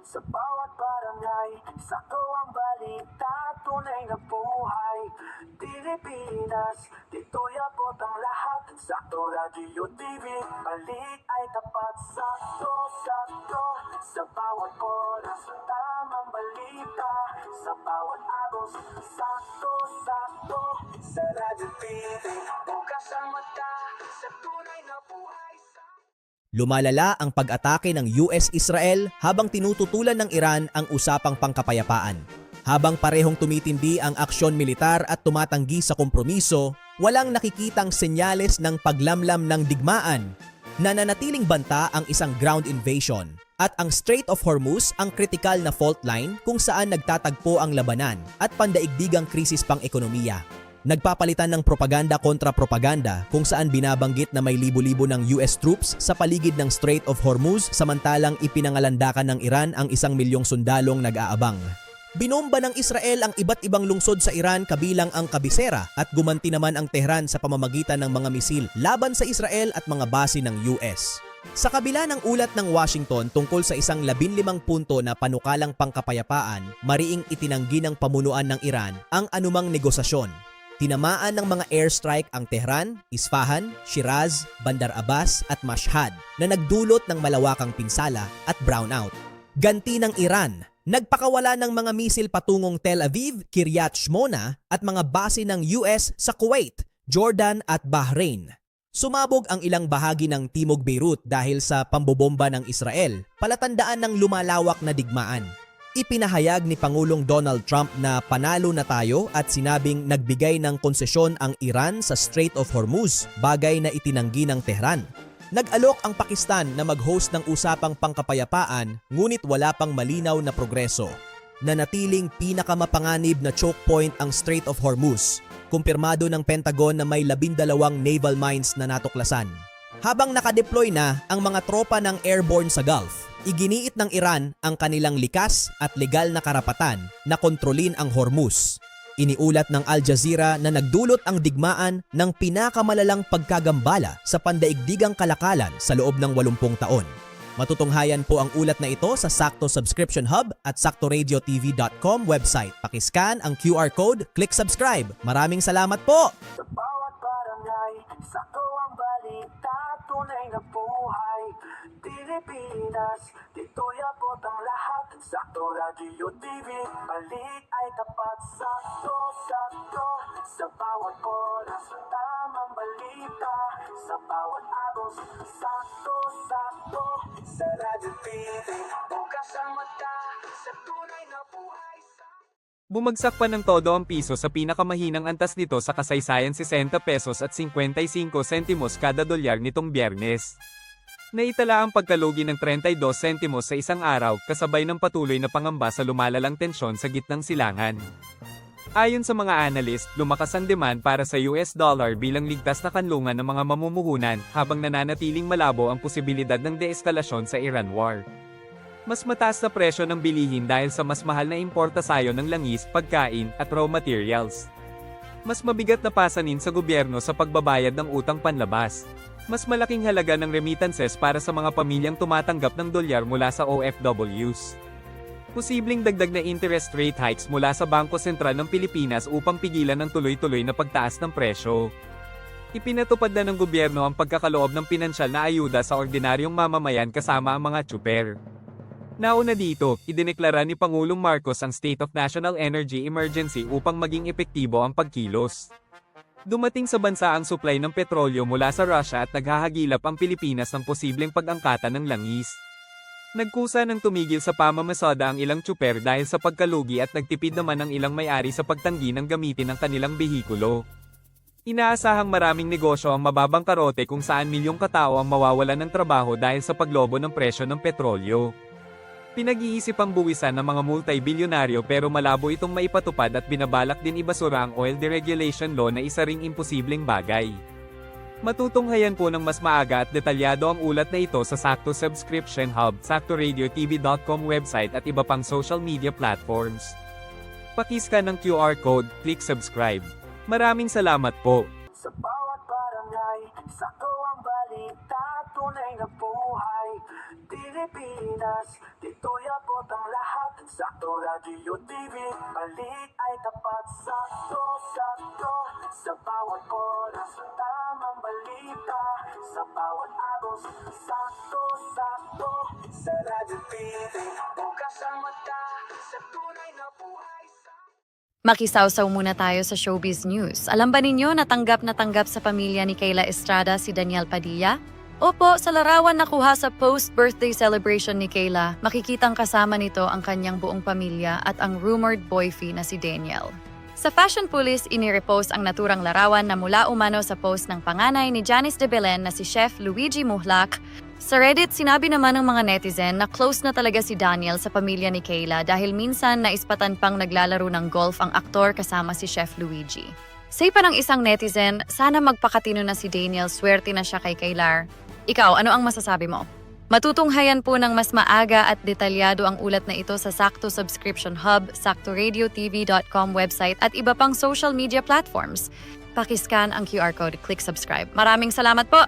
Sa bawat barangay, sakto ang balita, tunay na buhay. Pilipinas, dito'y abot ang lahat. Sakto Radio TV, balik ay tapat. Sakto, sakto, sa bawat oras, tamang balita. Sa bawat agos, sakto, sakto, sa Radio TV. Bukas ang mata, sa tunay na buhay. Lumalala ang pag-atake ng US-Israel habang tinututulan ng Iran ang usapang pangkapayapaan. Habang parehong tumitindi ang aksyon militar at tumatanggi sa kompromiso, walang nakikitang senyales ng paglamlam ng digmaan. Nananatiling banta ang isang ground invasion at ang Strait of Hormuz ang kritikal na fault line kung saan nagtatagpo ang labanan at pandaigdigang krisis pang-ekonomiya. Nagpapalitan ng propaganda kontra propaganda kung saan binabanggit na may libo-libo ng US troops sa paligid ng Strait of Hormuz samantalang ipinangalandakan ng Iran ang 1,000,000 sundalong nag-aabang. Binomba ng Israel ang iba't ibang lungsod sa Iran kabilang ang Kabisera at gumanti naman ang Tehran sa pamamagitan ng mga misil laban sa Israel at mga base ng US. Sa kabila ng ulat ng Washington tungkol sa isang 15 punto na panukalang pangkapayapaan, mariing itinanggi ng pamunuan ng Iran ang anumang negosasyon. Tinamaan ng mga airstrike ang Tehran, Isfahan, Shiraz, Bandar Abbas at Mashhad na nagdulot ng malawakang pinsala at brownout. Ganti ng Iran, nagpakawala ng mga misil patungong Tel Aviv, Kiryat Shmona at mga base ng US sa Kuwait, Jordan at Bahrain. Sumabog ang ilang bahagi ng Timog Beirut dahil sa pambobomba ng Israel, palatandaan ng lumalawak na digmaan. Ipinahayag ni Pangulong Donald Trump na panalo na tayo at sinabing nagbigay ng konsesyon ang Iran sa Strait of Hormuz, bagay na itinanggi ng Tehran. Nag-alok ang Pakistan na mag-host ng usapang pangkapayapaan ngunit wala pang malinaw na progreso. Nanatiling pinakamapanganib na choke point ang Strait of Hormuz. Kumpirmado ng Pentagon na may 12 naval mines na natuklasan. Habang nakadeploy na ang mga tropa ng airborne sa Gulf, iginiit ng Iran ang kanilang likas at legal na karapatan na kontrolin ang Hormuz. Iniulat ng Al Jazeera na nagdulot ang digmaan ng pinakamalalang pagkagambala sa pandaigdigang kalakalan sa loob ng 80 taon. Matutunghayan po ang ulat na ito sa Sakto Subscription Hub at saktoradiotv.com website. Pakiscan ang QR code, click subscribe. Maraming salamat po! Sa bawat barangay, sakto ang balita, tunay na buhay. Pilipinas, dito'y abot ang lahat. Sakto Radio TV, balik ay tapat. Sakto, sakto, sa bawat oras, tamang balita. Sa bawat agos, sakto, sakto, sa Radio TV. Bukas ang mata, sa tunay na buhay. Bumagsak pa ng todo ang piso sa pinakamahinang antas nito sa kasaysayan 60 pesos at 55 sentimos kada dolyar nitong Biyernes. Naitala ang pagkalugi ng 32 sentimos sa isang araw kasabay ng patuloy na pangamba sa lumalalang tensyon sa gitnang silangan. Ayon sa mga analyst, lumakas ang demand para sa US dollar bilang ligtas na kanlungan ng mga mamumuhunan habang nananatiling malabo ang posibilidad ng deeskalasyon sa Iran War. Mas mataas na presyo ng bilihin dahil sa mas mahal na importasyon ng langis, pagkain, at raw materials. Mas mabigat na pasanin sa gobyerno sa pagbabayad ng utang panlabas. Mas malaking halaga ng remittances para sa mga pamilyang tumatanggap ng dolyar mula sa OFWs. Posibleng dagdag na interest rate hikes mula sa Bangko Sentral ng Pilipinas upang pigilan ang tuloy-tuloy na pagtaas ng presyo. Ipinatupad na ng gobyerno ang pagkakaloob ng pinansyal na ayuda sa ordinaryong mamamayan kasama ang mga tsuper. Nauna dito, idineklara ni Pangulong Marcos ang State of National Energy Emergency upang maging epektibo ang pagkilos. Dumating sa bansa ang supply ng petrolyo mula sa Russia at naghahagilap ang Pilipinas ng posibleng pag-angkatan ng langis. Nagkusa ng tumigil sa pamamasada ang ilang tsuper dahil sa pagkalugi at nagtipid naman ang ilang may-ari sa pagtanggi ng gamitin ang kanilang behikulo. Inaasahang maraming negosyo ang mababangkarote kung saan milyong katao ang mawawalan ng trabaho dahil sa paglobo ng presyo ng petrolyo. Pinag-iisipang buwisan ng mga multi-bilyonaryo pero malabo itong maipatupad at binabalak din ibasura ang oil deregulation law na isa ring imposibleng bagay. Matutunghayan po ng mas maaga at detalyado ang ulat na ito sa Sakto Subscription Hub, saktoradiotv.com website at iba pang social media platforms. Pakiscan ng QR code, click subscribe. Maraming salamat po. Sa bawat barangay, sakto ang balita, tunay na buhay. Pilipinas, Dito'y abot ang lahat. Sakto Radio TV, balik ay tapat. Sakto, sakto, sa bawat oras. Tamang balita, sa bawat agos. Sakto, sakto, sa Radio TV. Bukas ang mata, sa tunay na buhay. Makisawsaw muna tayo sa showbiz news. Alam ba ninyo na tanggap sa pamilya ni Kayla Estrada si Daniel Padilla? Opo, sa larawan na kuha sa post-birthday celebration ni Kayla, makikitang kasama nito ang kanyang buong pamilya at ang rumored boyfie na si Daniel. Sa Fashion Police, inirepost ang naturang larawan na mula umano sa post ng panganay ni Janice de Belen na si Chef Luigi Muhlach. Sa Reddit, sinabi naman ng mga netizen na close na talaga si Daniel sa pamilya ni Kayla dahil minsan naispatan pang naglalaro ng golf ang aktor kasama si Chef Luigi. Say pa ng isang netizen, sana magpakatino na si Daniel, swerte na siya kay Kayla. Ikaw, ano ang masasabi mo? Matutunghayan po ng mas maaga at detalyado ang ulat na ito sa Sakto Subscription Hub, saktoradiotv.com website at iba pang social media platforms. Pakiscan ang QR code, click subscribe. Maraming salamat po!